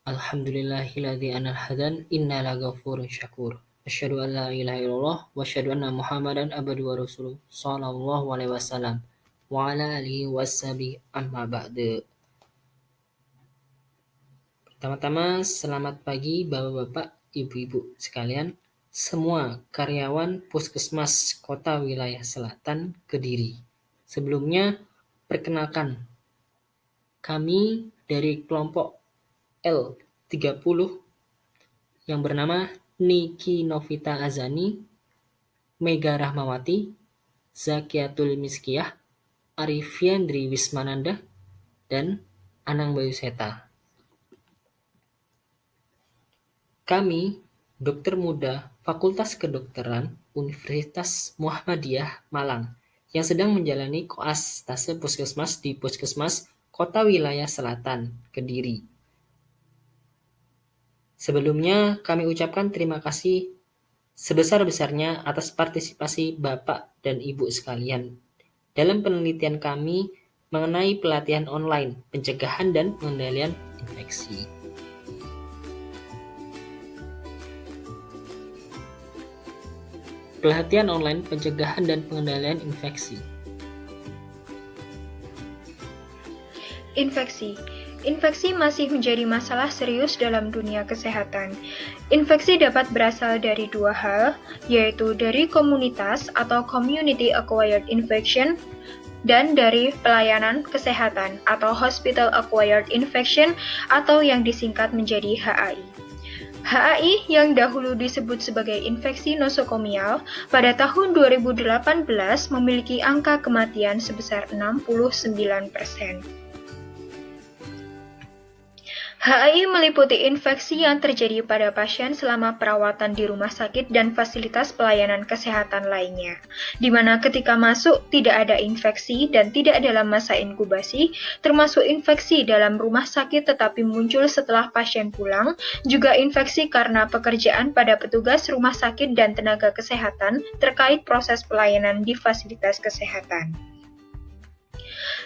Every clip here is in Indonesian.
Alhamdulillahilladzi anal hadan inna laghafurun syakur. Asyhadu an la ilaha illallah wa asyhadu anna Muhammadan abduhu wa rasuluh sallallahu alaihi wasallam wa ala alihi washabihi amma ba'du. Pertama-tama selamat pagi Bapak-bapak, Ibu-ibu sekalian, semua karyawan Puskesmas Kota Wilayah Selatan Kediri. Sebelumnya perkenalkan, kami dari kelompok L30 yang bernama Niki Novita Azani, Mega Rahmawati, Zakiatul Miskiyah, Arifiandri Wismananda, dan Anang Bayu Seta. Kami, dokter muda Fakultas Kedokteran Universitas Muhammadiyah Malang, yang sedang menjalani koas stase puskesmas di Puskesmas Kota Wilayah Selatan, Kediri. Sebelumnya kami ucapkan terima kasih sebesar-besarnya atas partisipasi Bapak dan Ibu sekalian dalam penelitian kami mengenai pelatihan online, pencegahan dan pengendalian infeksi. Pelatihan online, pencegahan dan pengendalian infeksi. Infeksi masih menjadi masalah serius dalam dunia kesehatan. Infeksi dapat berasal dari dua hal, yaitu dari komunitas atau community acquired infection dan dari pelayanan kesehatan atau hospital acquired infection atau yang disingkat menjadi HAI. HAI yang dahulu disebut sebagai infeksi nosokomial pada tahun 2018 memiliki angka kematian sebesar 69%. HAI meliputi infeksi yang terjadi pada pasien selama perawatan di rumah sakit dan fasilitas pelayanan kesehatan lainnya, di mana ketika masuk tidak ada infeksi dan tidak dalam masa inkubasi, termasuk infeksi dalam rumah sakit tetapi muncul setelah pasien pulang, juga infeksi karena pekerjaan pada petugas rumah sakit dan tenaga kesehatan terkait proses pelayanan di fasilitas kesehatan.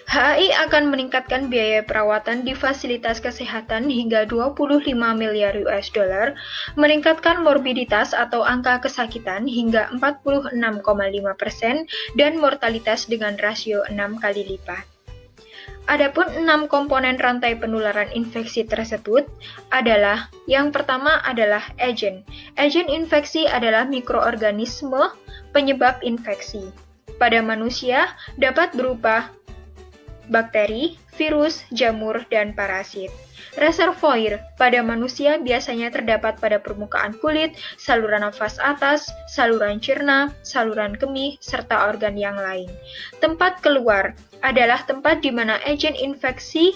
HAI akan meningkatkan biaya perawatan di fasilitas kesehatan hingga 25 miliar US dollar, meningkatkan morbiditas atau angka kesakitan hingga 46,5% dan mortalitas dengan rasio 6 kali lipat. Adapun 6 komponen rantai penularan infeksi tersebut adalah, yang pertama adalah agen. Agen infeksi adalah mikroorganisme penyebab infeksi. Pada manusia dapat berupa bakteri, virus, jamur, dan parasit. Reservoir pada manusia biasanya terdapat pada permukaan kulit, saluran nafas atas, saluran cerna, saluran kemih, serta organ yang lain. Tempat keluar adalah tempat di mana agen infeksi,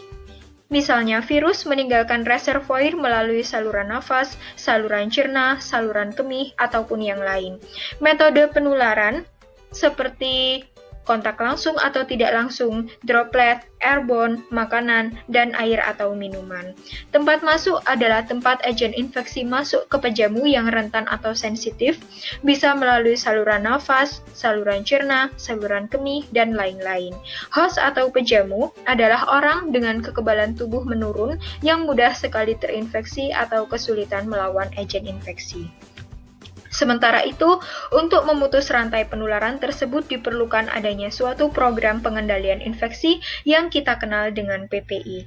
misalnya virus, meninggalkan reservoir melalui saluran nafas, saluran cerna, saluran kemih, ataupun yang lain. Metode penularan seperti kontak langsung atau tidak langsung, droplet, airborne, makanan, dan air atau minuman. Tempat masuk adalah tempat agen infeksi masuk ke pejamu yang rentan atau sensitif, bisa melalui saluran nafas, saluran cerna, saluran kemih, dan lain-lain. Host atau pejamu adalah orang dengan kekebalan tubuh menurun yang mudah sekali terinfeksi atau kesulitan melawan agen infeksi. Sementara itu, untuk memutus rantai penularan tersebut diperlukan adanya suatu program pengendalian infeksi yang kita kenal dengan PPI.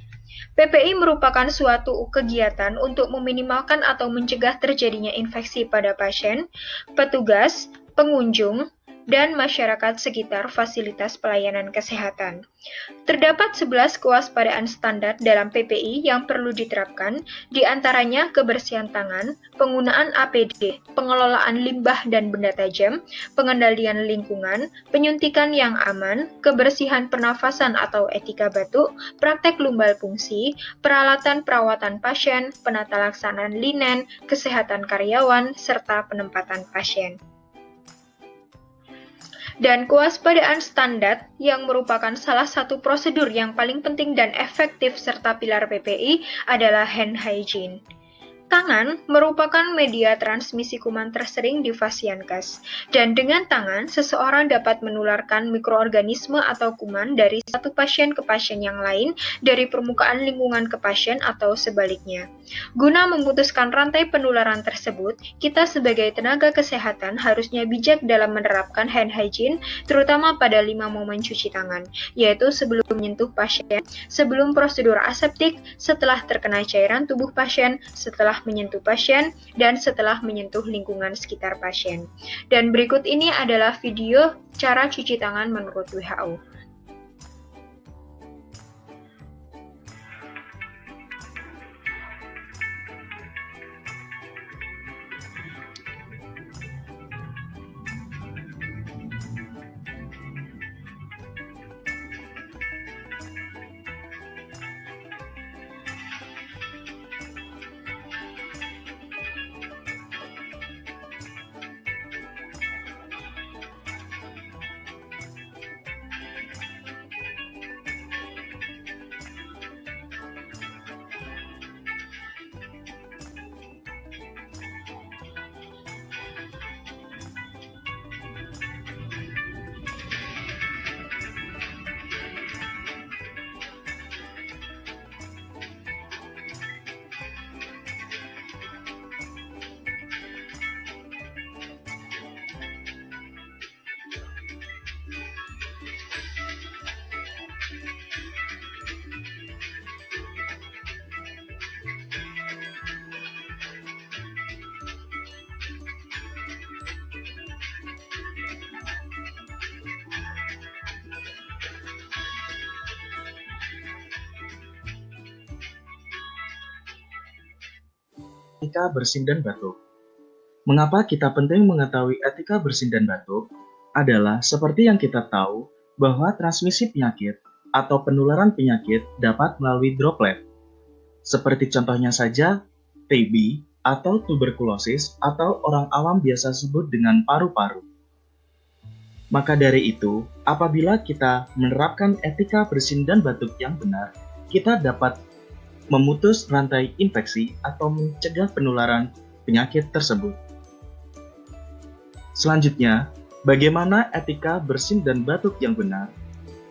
PPI merupakan suatu kegiatan untuk meminimalkan atau mencegah terjadinya infeksi pada pasien, petugas, pengunjung, dan masyarakat sekitar fasilitas pelayanan kesehatan. Terdapat 11 kewaspadaan standar dalam PPI yang perlu diterapkan, di antaranya kebersihan tangan, penggunaan APD, pengelolaan limbah dan benda tajam, pengendalian lingkungan, penyuntikan yang aman, kebersihan pernafasan atau etika batuk, praktek lumbal fungsi, peralatan perawatan pasien, penata laksanaan linen, kesehatan karyawan, serta penempatan pasien. Dan kewaspadaan standar yang merupakan salah satu prosedur yang paling penting dan efektif serta pilar PPI adalah hand hygiene. Tangan merupakan media transmisi kuman tersering di Fasiankes, dan dengan tangan, seseorang dapat menularkan mikroorganisme atau kuman dari satu pasien ke pasien yang lain, dari permukaan lingkungan ke pasien atau sebaliknya. Guna memutuskan rantai penularan tersebut, kita sebagai tenaga kesehatan harusnya bijak dalam menerapkan hand hygiene, terutama pada 5 momen cuci tangan, yaitu sebelum menyentuh pasien, sebelum prosedur aseptik, setelah terkena cairan tubuh pasien, setelah menyentuh pasien, dan setelah menyentuh lingkungan sekitar pasien. Dan berikut ini adalah video cara cuci tangan menurut WHO. Etika bersin dan batuk. Mengapa kita penting mengetahui etika bersin dan batuk? Adalah seperti yang kita tahu bahwa transmisi penyakit atau penularan penyakit dapat melalui droplet. Seperti contohnya saja TB atau tuberkulosis atau orang awam biasa sebut dengan paru-paru. Maka dari itu, apabila kita menerapkan etika bersin dan batuk yang benar, kita dapat memutus rantai infeksi atau mencegah penularan penyakit tersebut. Selanjutnya, bagaimana etika bersin dan batuk yang benar?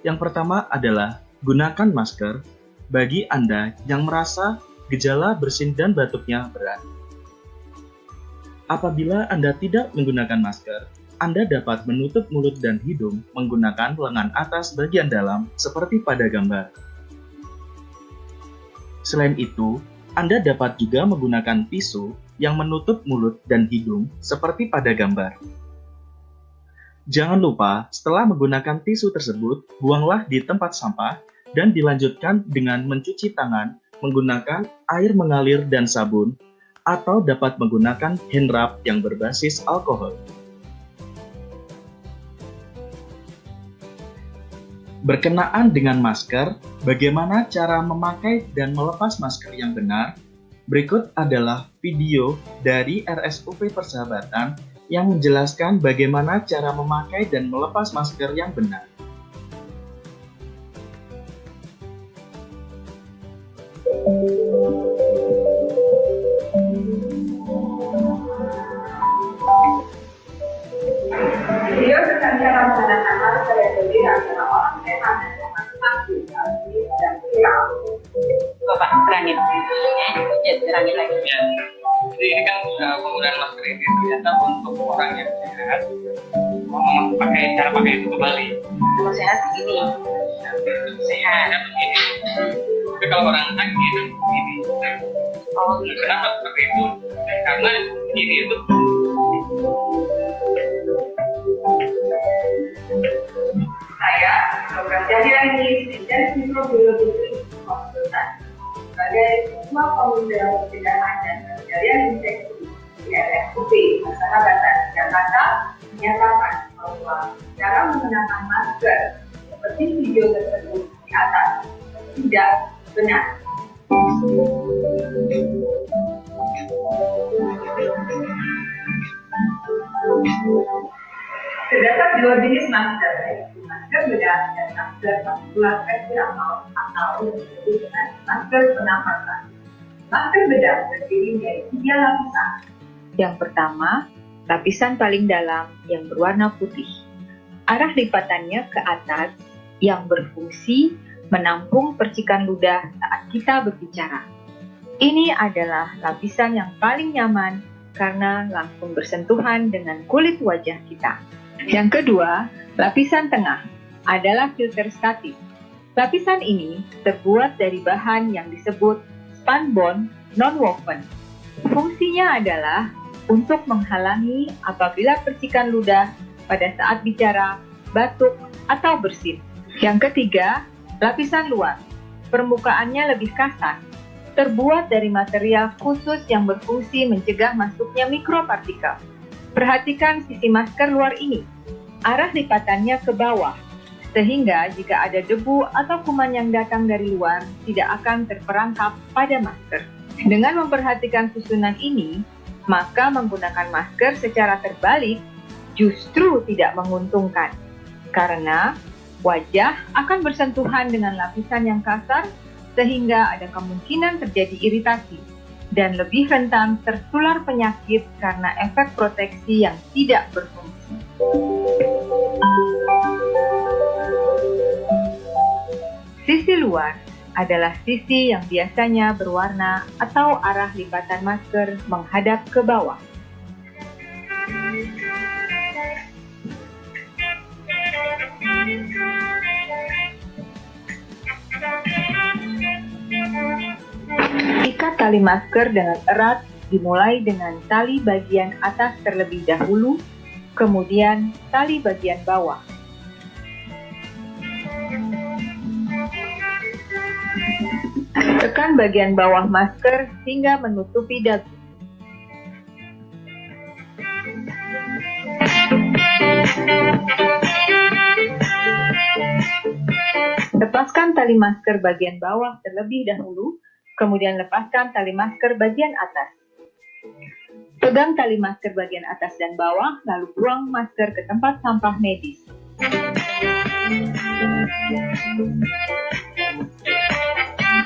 Yang pertama adalah gunakan masker bagi Anda yang merasa gejala bersin dan batuknya berat. Apabila Anda tidak menggunakan masker, Anda dapat menutup mulut dan hidung menggunakan lengan atas bagian dalam seperti pada gambar. Selain itu, Anda dapat juga menggunakan tisu yang menutup mulut dan hidung seperti pada gambar. Jangan lupa, setelah menggunakan tisu tersebut, buanglah di tempat sampah dan dilanjutkan dengan mencuci tangan menggunakan air mengalir dan sabun, atau dapat menggunakan hand rub yang berbasis alkohol. Berkenaan dengan masker, bagaimana cara memakai dan melepas masker yang benar? Berikut adalah video dari RSUP Persahabatan yang menjelaskan bagaimana cara memakai dan melepas masker yang benar. Video tentang cara menggunakan masker yang berbeda antara orang sehat dan orang sakit dan viral. Bapak terangin, terangin lagi. Ya. Jadi ini kan penggunaan masker ini ternyata untuk orang yang sehat, cara pakai itu kembali. Kalau sehat begini, sehat. Begini. Tapi kalau orang sakit itu begini. Oh gitu. Kenapa seperti itu? Karena ini itu Saya, Dr. Cahya ini, spesialis mikrobiologi klinis konsultan, sebagai ketua komite pencegahan dan pengendalian infeksi di RSUP Persahabatan Jakarta, menyatakan bahwa cara menggunakan masker seperti video tersebut di atas tidak benar. Terdapat dua jenis masker, yaitu masker bedah dan masker particular respirator atau disebut dengan masker pernapasan. Masker bedah terdiri dari 3 lapisan. Yang pertama, lapisan paling dalam yang berwarna putih. Arah lipatannya ke atas yang berfungsi menampung percikan ludah saat kita berbicara. Ini adalah lapisan yang paling nyaman karena langsung bersentuhan dengan kulit wajah kita. Yang kedua, lapisan tengah adalah filter statis. Lapisan ini terbuat dari bahan yang disebut spunbond nonwoven. Fungsinya adalah untuk menghalangi apabila percikan ludah pada saat bicara, batuk, atau bersin. Yang ketiga, lapisan luar. Permukaannya lebih kasar, terbuat dari material khusus yang berfungsi mencegah masuknya mikropartikel. Perhatikan sisi masker luar ini. Arah lipatannya ke bawah, sehingga jika ada debu atau kuman yang datang dari luar, tidak akan terperangkap pada masker. Dengan memperhatikan susunan ini, maka menggunakan masker secara terbalik justru tidak menguntungkan, karena wajah akan bersentuhan dengan lapisan yang kasar sehingga ada kemungkinan terjadi iritasi dan lebih rentan tertular penyakit karena efek proteksi yang tidak berfungsi. Sisi luar adalah sisi yang biasanya berwarna atau arah lipatan masker menghadap ke bawah. Ikat tali masker dengan erat, dimulai dengan tali bagian atas terlebih dahulu, kemudian tali bagian bawah. Tekan bagian bawah masker hingga menutupi dagu. Lepaskan tali masker bagian bawah terlebih dahulu, kemudian lepaskan tali masker bagian atas. Pegang tali masker bagian atas dan bawah, lalu buang masker ke tempat sampah medis.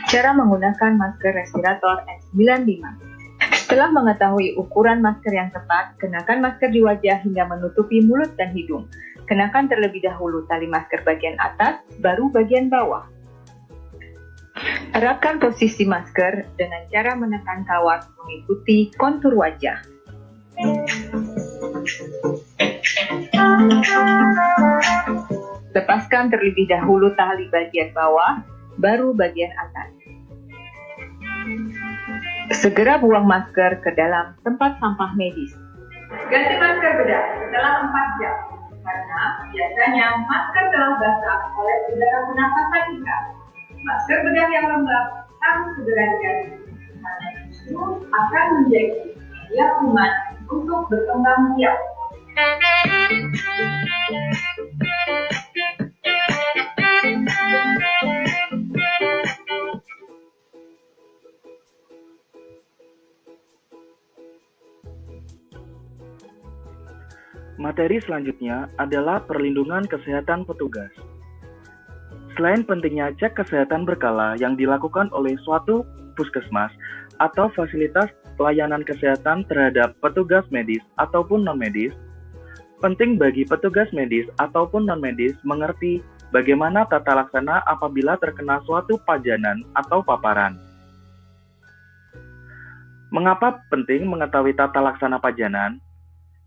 Cara menggunakan masker respirator N95. Setelah mengetahui ukuran masker yang tepat, kenakan masker di wajah hingga menutupi mulut dan hidung. Kenakan terlebih dahulu tali masker bagian atas, baru bagian bawah. Eratkan posisi masker dengan cara menekan kawat mengikuti kontur wajah. Lepaskan terlebih dahulu tali bagian bawah, baru bagian atas. Segera buang masker ke dalam tempat sampah medis. Ganti masker bedah setelah 4 jam, karena biasanya masker telah basah oleh udara pernapasan kita. Masker bedah yang lembab harus segera diganti, karena itu akan menjadi media kuman untuk berkembang biak. Materi selanjutnya adalah perlindungan kesehatan petugas. Selain pentingnya cek kesehatan berkala yang dilakukan oleh suatu puskesmas atau fasilitas pelayanan kesehatan terhadap petugas medis ataupun non-medis, penting bagi petugas medis ataupun non-medis mengerti bagaimana tata laksana apabila terkena suatu pajanan atau paparan. Mengapa penting mengetahui tata laksana pajanan?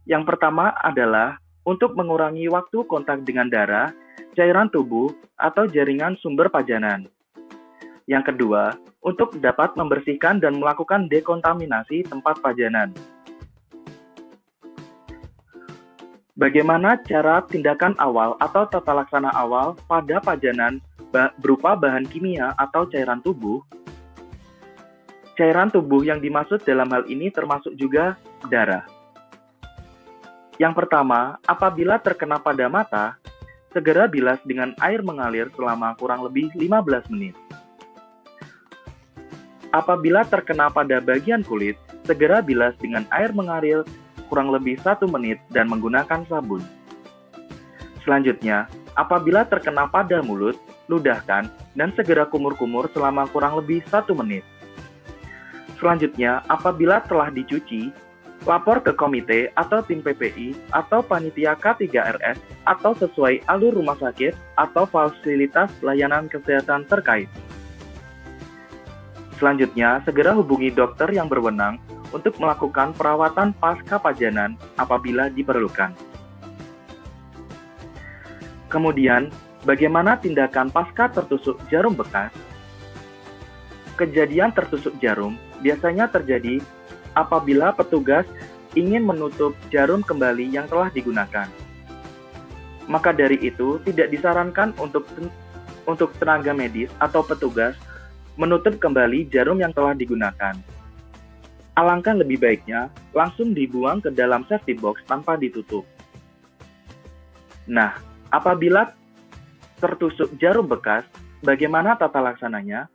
Yang pertama adalah untuk mengurangi waktu kontak dengan darah, cairan tubuh, atau jaringan sumber pajanan. Yang kedua, untuk dapat membersihkan dan melakukan dekontaminasi tempat pajanan. Bagaimana cara tindakan awal atau tata laksana awal pada pajanan berupa bahan kimia atau cairan tubuh? Cairan tubuh yang dimaksud dalam hal ini termasuk juga darah. Yang pertama, apabila terkena pada mata, segera bilas dengan air mengalir selama kurang lebih 15 menit. Apabila terkena pada bagian kulit, segera bilas dengan air mengalir kurang lebih 1 menit dan menggunakan sabun. Selanjutnya, apabila terkena pada mulut, ludahkan dan segera kumur-kumur selama kurang lebih 1 menit. Selanjutnya, apabila telah dicuci, lapor ke komite atau tim PPI atau panitia K3RS atau sesuai alur rumah sakit atau fasilitas layanan kesehatan terkait. Selanjutnya, segera hubungi dokter yang berwenang untuk melakukan perawatan pasca pajanan apabila diperlukan. Kemudian, bagaimana tindakan pasca tertusuk jarum bekas? Kejadian tertusuk jarum biasanya terjadi apabila petugas ingin menutup jarum kembali yang telah digunakan. Maka dari itu, tidak disarankan untuk tenaga medis atau petugas menutup kembali jarum yang telah digunakan. Alangkah lebih baiknya langsung dibuang ke dalam safety box tanpa ditutup. Nah, apabila tertusuk jarum bekas, bagaimana tata laksananya?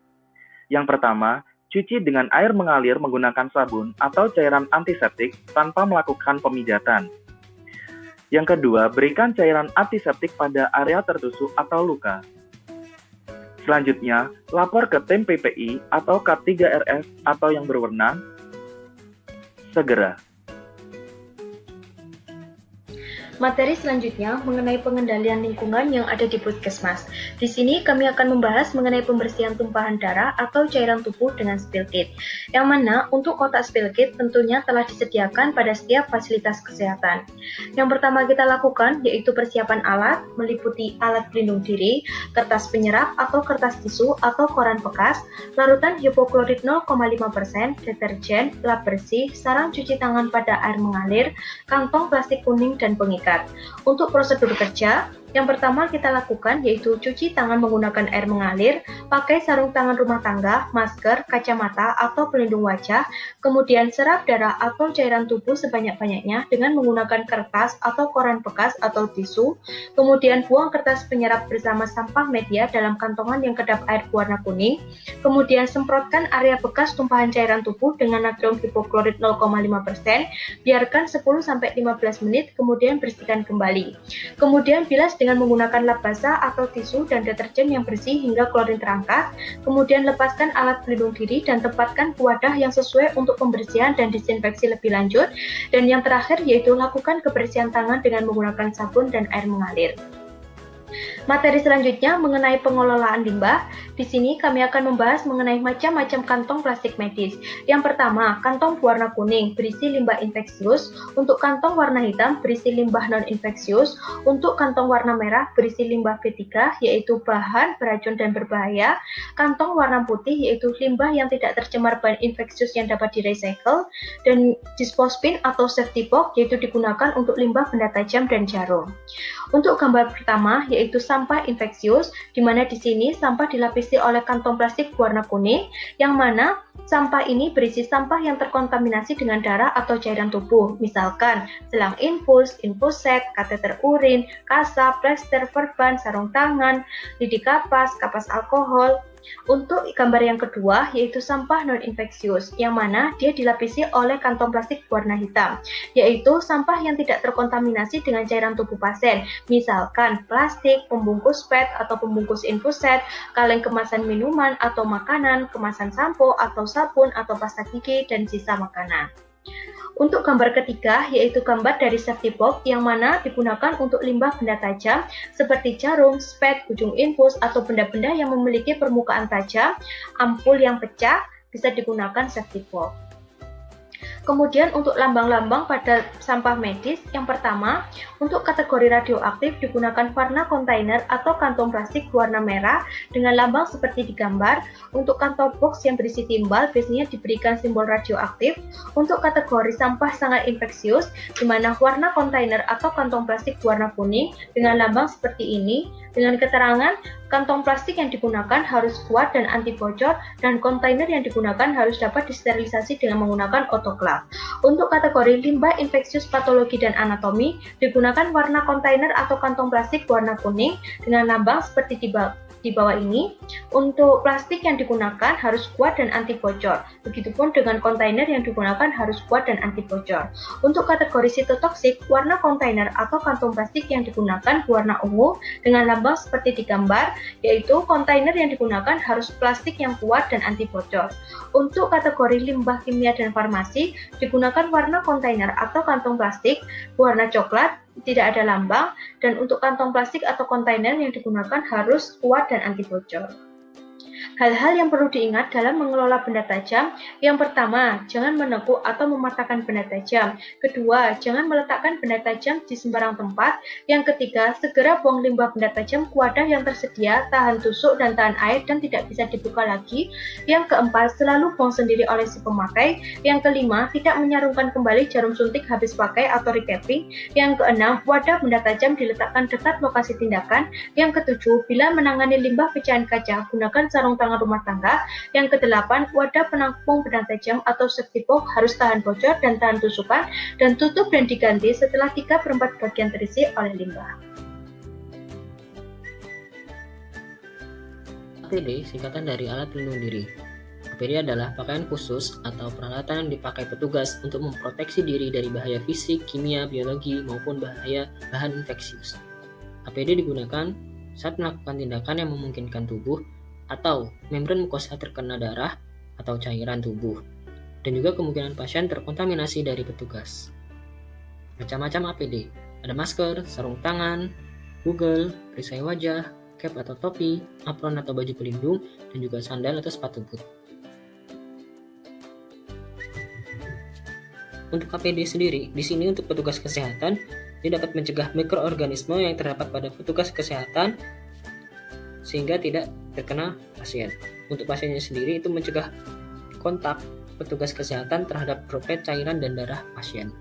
Yang pertama, cuci dengan air mengalir menggunakan sabun atau cairan antiseptik tanpa melakukan pemijatan. Yang kedua, berikan cairan antiseptik pada area tertusuk atau luka. Selanjutnya, lapor ke tim PPI atau K3RS atau yang berwenang segera. Materi selanjutnya mengenai pengendalian lingkungan yang ada di puskesmas. Di sini kami akan membahas mengenai pembersihan tumpahan darah atau cairan tubuh dengan spill kit. Yang mana untuk kotak spill kit tentunya telah disediakan pada setiap fasilitas kesehatan. Yang pertama kita lakukan yaitu persiapan alat, meliputi alat pelindung diri, kertas penyerap atau kertas tisu atau koran bekas, larutan hipoklorit 0,5%, deterjen, lap bersih, sarang cuci tangan pada air mengalir, kantong plastik kuning dan pengikat. Untuk prosedur kerja, yang pertama kita lakukan yaitu cuci tangan menggunakan air mengalir, pakai sarung tangan rumah tangga, masker, kacamata, atau pelindung wajah, kemudian serap darah atau cairan tubuh sebanyak-banyaknya dengan menggunakan kertas atau koran bekas atau tisu, kemudian buang kertas penyerap bersama sampah media dalam kantongan yang kedap air berwarna kuning, kemudian semprotkan area bekas tumpahan cairan tubuh dengan natrium hipoklorit 0,5%, biarkan 10-15 menit, kemudian bersihkan kembali. Kemudian bilas dengan menggunakan lap basah atau tisu dan deterjen yang bersih hingga klorin terangkat, kemudian lepaskan alat pelindung diri dan tempatkan wadah yang sesuai untuk pembersihan dan disinfeksi lebih lanjut, dan yang terakhir yaitu lakukan kebersihan tangan dengan menggunakan sabun dan air mengalir. Materi selanjutnya mengenai pengelolaan limbah. Di sini kami akan membahas mengenai macam-macam kantong plastik medis. Yang pertama, kantong berwarna kuning berisi limbah infeksius. Untuk kantong warna hitam berisi limbah non-infeksius. Untuk kantong warna merah berisi limbah B3 yaitu bahan beracun dan berbahaya. Kantong warna putih yaitu limbah yang tidak tercemar bahan infeksius yang dapat direcycle. Dan disposbin atau safety box yaitu digunakan untuk limbah benda tajam dan jarum. Untuk gambar pertama yaitu sampah infeksius, di mana di sini sampah dilapisi oleh kantong plastik warna kuning, yang mana sampah ini berisi sampah yang terkontaminasi dengan darah atau cairan tubuh, misalkan selang infus, infuset, kateter urin, kasa, plester, perban, sarung tangan, lidi kapas, kapas alkohol. Untuk gambar yang kedua yaitu sampah non-infeksius, yang mana dia dilapisi oleh kantong plastik warna hitam, yaitu sampah yang tidak terkontaminasi dengan cairan tubuh pasien, misalkan plastik, pembungkus PET atau pembungkus infuset, kaleng kemasan minuman atau makanan, kemasan sampo atau sabun atau pasta gigi, dan sisa makanan. Untuk gambar ketiga yaitu gambar dari safety box yang mana digunakan untuk limbah benda tajam seperti jarum, spet, ujung infus atau benda-benda yang memiliki permukaan tajam, ampul yang pecah bisa digunakan safety box. Kemudian untuk lambang-lambang pada sampah medis, yang pertama, untuk kategori radioaktif digunakan warna kontainer atau kantong plastik warna merah dengan lambang seperti di gambar. Untuk kantong box yang berisi timbal biasanya diberikan simbol radioaktif. Untuk kategori sampah sangat infeksius, di mana warna kontainer atau kantong plastik warna kuning dengan lambang seperti ini, dengan keterangan kantong plastik yang digunakan harus kuat dan anti bocor, dan kontainer yang digunakan harus dapat disterilisasi dengan menggunakan autoclave. Untuk kategori limbah infeksius patologi dan anatomi, digunakan warna kontainer atau kantong plastik warna kuning dengan lambang seperti di Di bawah ini, untuk plastik yang digunakan harus kuat dan anti bocor. Begitupun dengan kontainer yang digunakan harus kuat dan anti bocor. Untuk kategori sitotoksik, warna kontainer atau kantong plastik yang digunakan warna ungu dengan lambang seperti di gambar, yaitu kontainer yang digunakan harus plastik yang kuat dan anti bocor. Untuk kategori limbah kimia dan farmasi, digunakan warna kontainer atau kantong plastik warna coklat, tidak ada lambang, dan untuk kantong plastik atau kontainer yang digunakan harus kuat dan anti bocor. Hal-hal yang perlu diingat dalam mengelola benda tajam, yang pertama, jangan menekuk atau mematahkan benda tajam. Kedua, jangan meletakkan benda tajam di sembarang tempat. Yang ketiga, segera buang limbah benda tajam ke wadah yang tersedia, tahan tusuk dan tahan air dan tidak bisa dibuka lagi. Yang keempat, selalu buang sendiri oleh si pemakai. Yang kelima, tidak menyarungkan kembali jarum suntik habis pakai atau recapping. Yang keenam, wadah benda tajam diletakkan dekat lokasi tindakan. Yang ketujuh, bila menangani limbah pecahan kaca, gunakan sarung tangan rumah tangga. Yang kedelapan, wadah penampung benda tajam atau safety box harus tahan bocor dan tahan tusukan dan tutup dan diganti setelah 3/4 bagian terisi oleh limbah. APD singkatan dari alat pelindung diri. APD adalah pakaian khusus atau peralatan yang dipakai petugas untuk memproteksi diri dari bahaya fisik, kimia, biologi, maupun bahaya bahan infeksius. APD digunakan saat melakukan tindakan yang memungkinkan tubuh atau membran mukosa terkena darah atau cairan tubuh, dan juga kemungkinan pasien terkontaminasi dari petugas. Macam-macam APD, ada masker, sarung tangan, google, perisai wajah, cap atau topi, apron atau baju pelindung, dan juga sandal atau sepatu boot. Untuk APD sendiri, di sini untuk petugas kesehatan, dia dapat mencegah mikroorganisme yang terdapat pada petugas kesehatan sehingga tidak terkena pasien. Untuk pasiennya sendiri itu mencegah kontak petugas kesehatan terhadap droplet cairan dan darah pasien.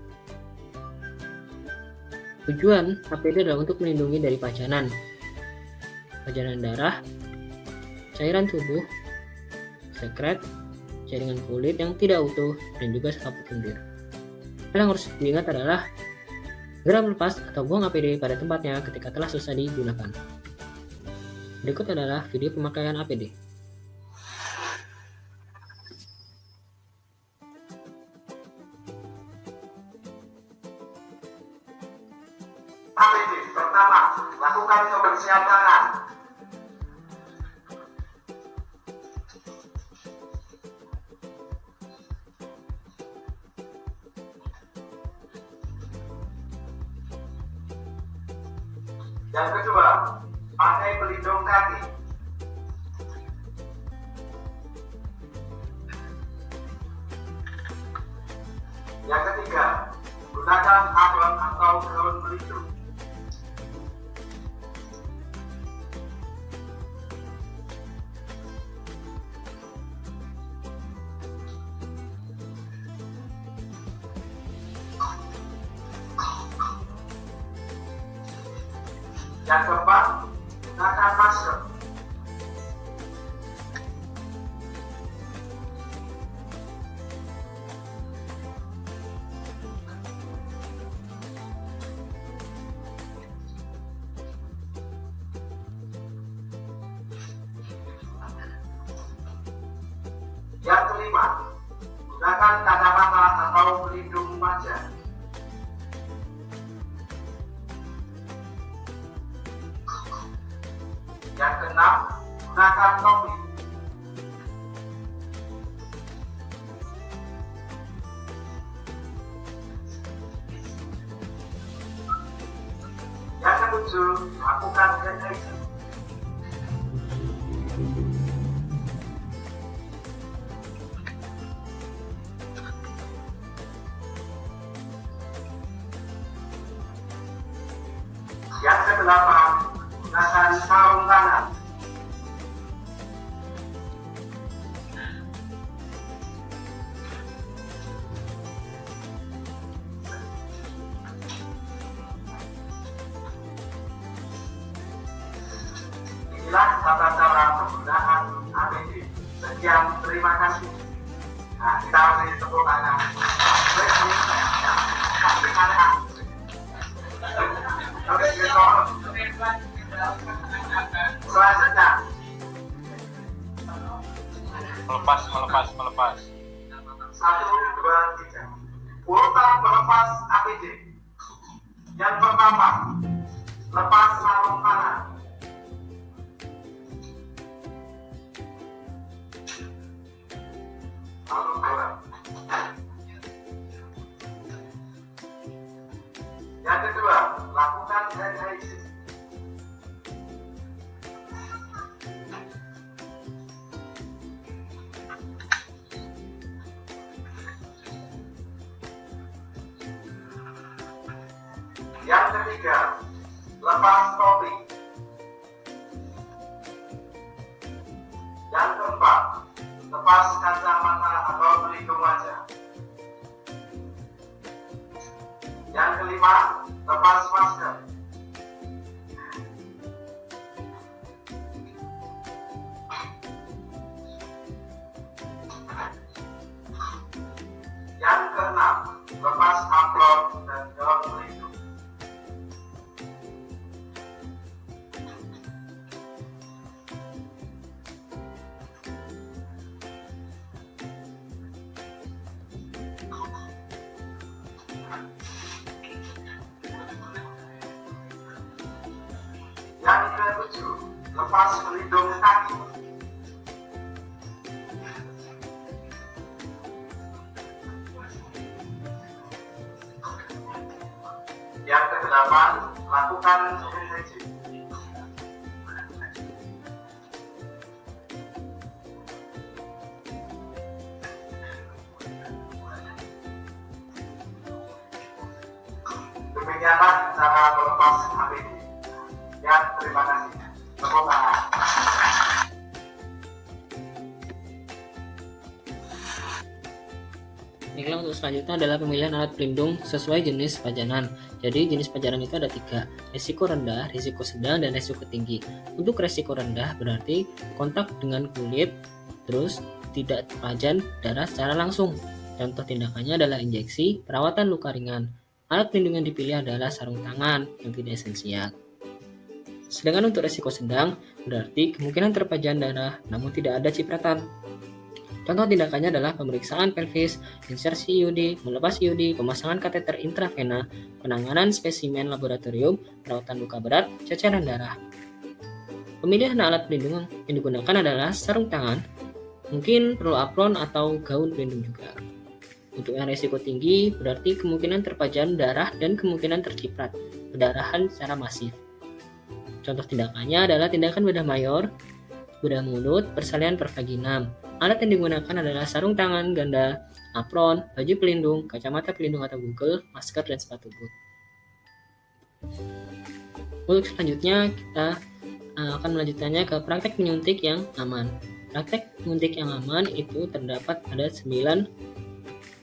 Tujuan APD adalah untuk melindungi dari pajanan darah, cairan tubuh, sekret, jaringan kulit yang tidak utuh, dan juga selaput lendir. Hal yang harus diingat adalah segera melepas atau buang APD pada tempatnya ketika telah selesai digunakan. Berikut adalah video pemakaian APD. APD pertama, lakukan kebersihan tangan. Yang kedua, pakai pelindung kaki. Yang ketiga, gunakan apron atau gaun pelindung. Yang keempat, gunakan masker. Yang kelima, gunakan kacamata atau pelindung wajah. Yang keenam, gunakan topi. Yang ketujuh, lakukan deteksi. Yang kedelapan, gunakan sarung tangan. Inilah tata cara penggunaan APD. Sekian, terima kasih. Nah, kita beri tepuk tangan. Selanjutnya, Melepas. 1, 2, 3. Kuota melepas APD. Yang pertama, lepas sarung tangan. Lalu dorong. Yang kedua, lakukan hand hygiene. Yang ketiga, lepas topi. Yang keempat, lepas kacamata atau pelindung wajah. Yang kelima, lepas masker. Yang keenam, lepas amplop dan gaun pelindung. Yang ketujuh, lepas pelindung kaki. Yang kedelapan, lakukan hand hygiene. Demikianlah cara melepas APD. Ya, terima kasih. Tepuk tangan. Baiklah, untuk selanjutnya adalah pemilihan alat pelindung sesuai jenis pajanan. Jadi jenis pajanan itu ada 3, risiko rendah, risiko sedang, dan risiko tinggi. Untuk risiko rendah berarti kontak dengan kulit, terus tidak terpajan darah secara langsung. Contoh tindakannya adalah injeksi, perawatan luka ringan. Alat pelindung yang dipilih adalah sarung tangan yang tidak esensial. Sedangkan untuk risiko sedang berarti kemungkinan terpajan darah namun tidak ada cipratan. Contoh tindakannya adalah pemeriksaan pelvis, insersi IUD, melepas IUD, pemasangan kateter intravena, penanganan spesimen laboratorium, perawatan luka berat, ceceran darah. Pemilihan alat pelindung yang digunakan adalah sarung tangan, mungkin perlu apron atau gaun pelindung juga. Untuk yang risiko tinggi berarti kemungkinan terpajan darah dan kemungkinan terciprat pendarahan secara masif. Contoh tindakannya adalah tindakan bedah mayor, bedah mulut, persalinan per vaginam. Alat yang digunakan adalah sarung tangan ganda, apron, baju pelindung, kacamata pelindung atau google, masker, dan sepatu boot. Untuk selanjutnya kita akan melanjutkannya ke praktek menyuntik yang aman. Praktek menyuntik yang aman itu terdapat ada 9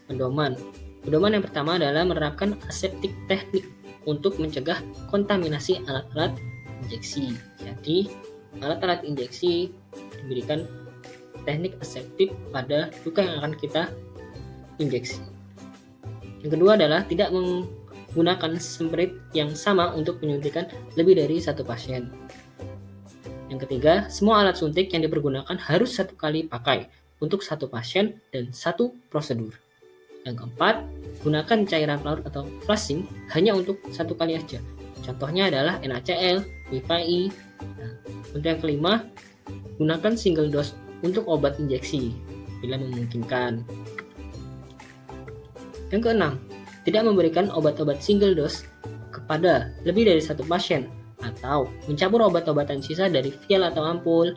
pedoman. Pedoman yang pertama adalah menerapkan aseptik teknik untuk mencegah kontaminasi alat-alat injeksi. Jadi, alat-alat injeksi diberikan teknik aseptik pada luka yang akan kita injeksi. Yang kedua adalah tidak menggunakan semprit yang sama untuk menyuntikkan lebih dari 1 pasien. Yang ketiga, semua alat suntik yang dipergunakan harus 1 kali pakai untuk 1 pasien dan 1 prosedur. Yang keempat, gunakan cairan pelarut atau flushing hanya untuk 1 kali aja. Contohnya adalah NaCl, BPI. Untuk yang kelima, gunakan single dose untuk obat injeksi bila memungkinkan. Yang keenam, tidak memberikan obat-obat single dose kepada lebih dari 1 pasien atau mencampur obat-obatan sisa dari vial atau ampul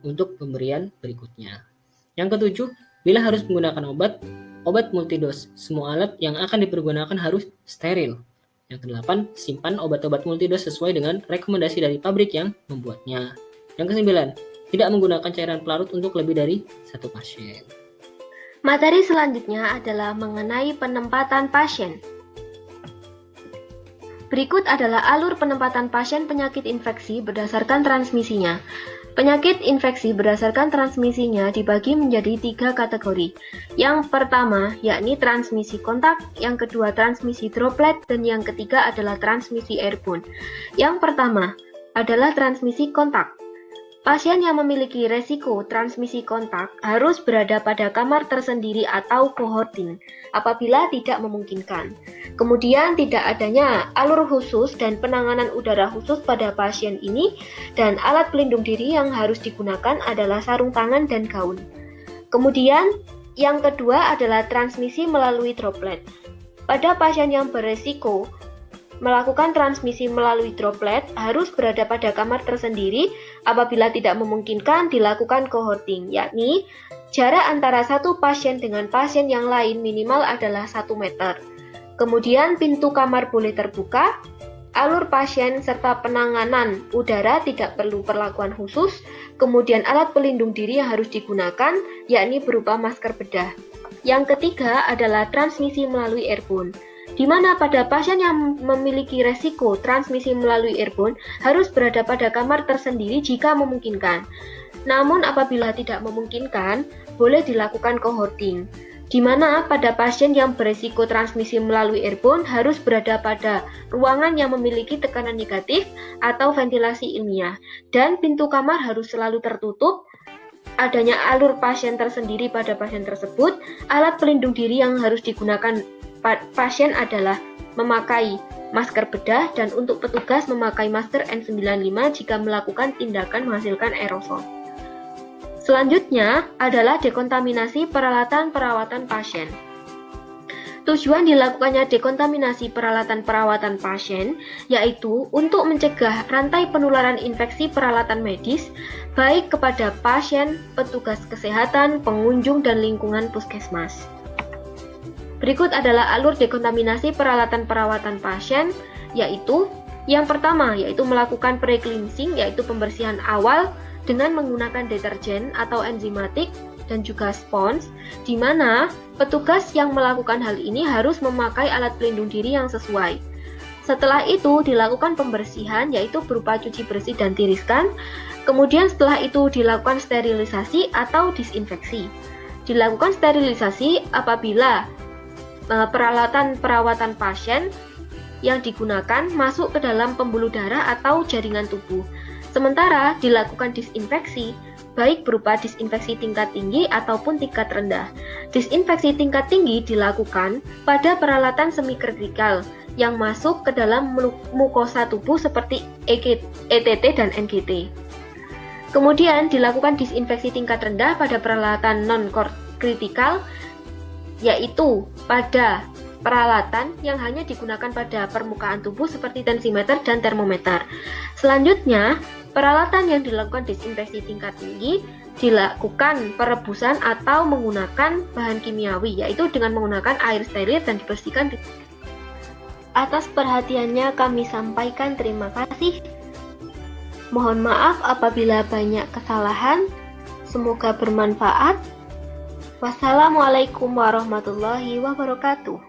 untuk pemberian berikutnya. Yang ketujuh, bila harus menggunakan obat multidos, semua alat yang akan dipergunakan harus steril. Yang kedelapan, simpan obat-obat multidos sesuai dengan rekomendasi dari pabrik yang membuatnya. Yang kesembilan, tidak menggunakan cairan pelarut untuk lebih dari 1 pasien. Materi selanjutnya adalah mengenai penempatan pasien. Berikut adalah alur penempatan pasien penyakit infeksi berdasarkan transmisinya. Penyakit infeksi berdasarkan transmisinya dibagi menjadi 3 kategori. Yang pertama yakni transmisi kontak, yang kedua transmisi droplet, dan yang ketiga adalah transmisi airborne. Yang pertama adalah transmisi kontak. Pasien yang memiliki resiko transmisi kontak harus berada pada kamar tersendiri atau cohorting apabila tidak memungkinkan. Kemudian tidak adanya alur khusus dan penanganan udara khusus pada pasien ini, dan alat pelindung diri yang harus digunakan adalah sarung tangan dan gaun. Kemudian yang kedua adalah transmisi melalui droplet. Pada pasien yang beresiko melakukan transmisi melalui droplet harus berada pada kamar tersendiri, apabila tidak memungkinkan dilakukan cohorting, yakni jarak antara satu pasien dengan pasien yang lain minimal adalah 1 meter. Kemudian pintu kamar boleh terbuka, alur pasien serta penanganan udara tidak perlu perlakuan khusus, kemudian alat pelindung diri yang harus digunakan yakni berupa masker bedah. Yang ketiga adalah transmisi melalui airborne, di mana pada pasien yang memiliki resiko transmisi melalui airborne harus berada pada kamar tersendiri jika memungkinkan. Namun apabila tidak memungkinkan, boleh dilakukan cohorting, di mana pada pasien yang beresiko transmisi melalui airborne harus berada pada ruangan yang memiliki tekanan negatif atau ventilasi ilmiah, dan pintu kamar harus selalu tertutup. Adanya alur pasien tersendiri pada pasien tersebut. Alat pelindung diri yang harus digunakan pasien adalah memakai masker bedah, dan untuk petugas memakai masker N95 jika melakukan tindakan menghasilkan aerosol. Selanjutnya adalah dekontaminasi peralatan perawatan pasien. Tujuan dilakukannya dekontaminasi peralatan perawatan pasien yaitu untuk mencegah rantai penularan infeksi peralatan medis baik kepada pasien, petugas kesehatan, pengunjung, dan lingkungan puskesmas. Berikut adalah alur dekontaminasi peralatan perawatan pasien, yaitu yang pertama yaitu melakukan pre-cleansing, yaitu pembersihan awal dengan menggunakan deterjen atau enzimatik dan juga spons, di mana petugas yang melakukan hal ini harus memakai alat pelindung diri yang sesuai. Setelah itu dilakukan pembersihan, yaitu berupa cuci bersih dan tiriskan. Kemudian setelah itu dilakukan sterilisasi atau disinfeksi. Dilakukan sterilisasi apabila peralatan perawatan pasien yang digunakan masuk ke dalam pembuluh darah atau jaringan tubuh. Sementara dilakukan disinfeksi, baik berupa disinfeksi tingkat tinggi ataupun tingkat rendah. Disinfeksi tingkat tinggi dilakukan pada peralatan semikritikal yang masuk ke dalam mukosa tubuh seperti ETT dan NGT. Kemudian dilakukan disinfeksi tingkat rendah pada peralatan non-kritikal, yaitu pada peralatan yang hanya digunakan pada permukaan tubuh seperti tensimeter dan termometer. Selanjutnya, peralatan yang dilakukan disinfeksi tingkat tinggi dilakukan perebusan atau menggunakan bahan kimiawi, yaitu dengan menggunakan air steril dan dibersihkan. Atas perhatiannya kami sampaikan terima kasih. Mohon maaf apabila banyak kesalahan. Semoga bermanfaat. Wassalamualaikum warahmatullahi wabarakatuh.